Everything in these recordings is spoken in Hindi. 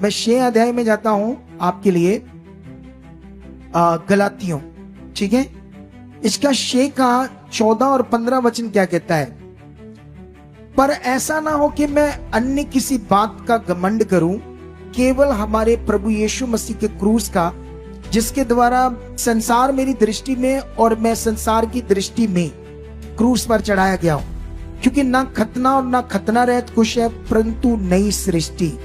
मैं 6 अध्याय में जाता हूं आपके लिए, गलातियों, ठीक है। इसका 6 का 14 और 15 वचन क्या कहता है? पर ऐसा ना हो कि मैं अन्य किसी बात का घमंड करूं, केवल हमारे प्रभु यीशु मसीह के क्रूस का, जिसके द्वारा संसार मेरी दृष्टि में और मैं संसार की दृष्टि में क्रूस पर चढ़ाया गया हूं। क्योंकि ना खतना और ना खतना रहत कुछ है, परंतु नई सृष्टि।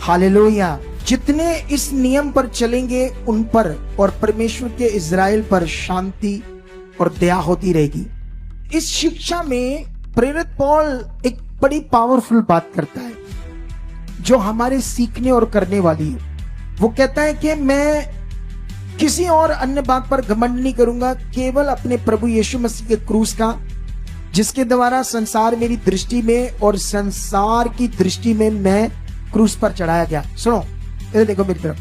हालेलुया। जितने इस नियम पर चलेंगे उन पर और परमेश्वर के इज़राइल पर शांति और दया होती रहेगी। इस शिक्षा में प्रेरित पौल एक बड़ी पावरफुल बात करता है जो हमारे सीखने और करने वाली है। वो कहता है कि मैं किसी और अन्य बात पर घमंड नहीं करूंगा, केवल अपने प्रभु यीशु मसीह के क्रूस का, जिसके द्वारा संसार मेरी दृष्टि में और संसार की दृष्टि में मैं क्रूस पर चढ़ाया गया। सुनो, इधर देखो मेरी तरफ।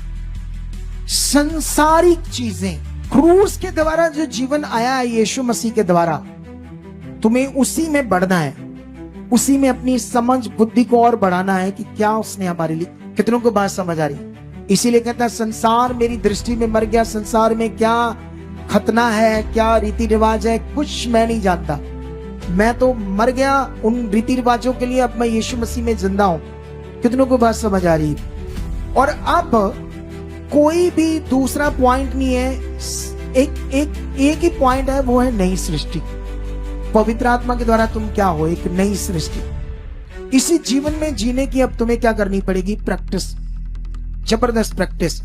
संसारिक चीजें, क्रूस के द्वारा जो जीवन आया है यीशु मसीह के द्वारा, तुम्हें उसी में बढ़ना है, उसी में अपनी समझ बुद्धि को और बढ़ाना है कि क्या उसने हमारे लिए। कितनों को बात समझ आ रही? इसीलिए कहता है संसार मेरी दृष्टि में मर गया। संसार में क्या खतना है, क्या रीति रिवाज है, कुछ मैं नहीं जानता। मैं तो मर गया उन रीति रिवाजों के लिए, अब मैं यीशु मसीह में जिंदा हूं। कितनों को बात समझ आ रही? और अब कोई भी दूसरा पॉइंट नहीं है, एक ही पॉइंट है, वो है नई सृष्टि। पवित्र आत्मा के द्वारा तुम क्या हो? एक नई सृष्टि। इसी जीवन में जीने की अब तुम्हें क्या करनी पड़ेगी? प्रैक्टिस, जबरदस्त प्रैक्टिस।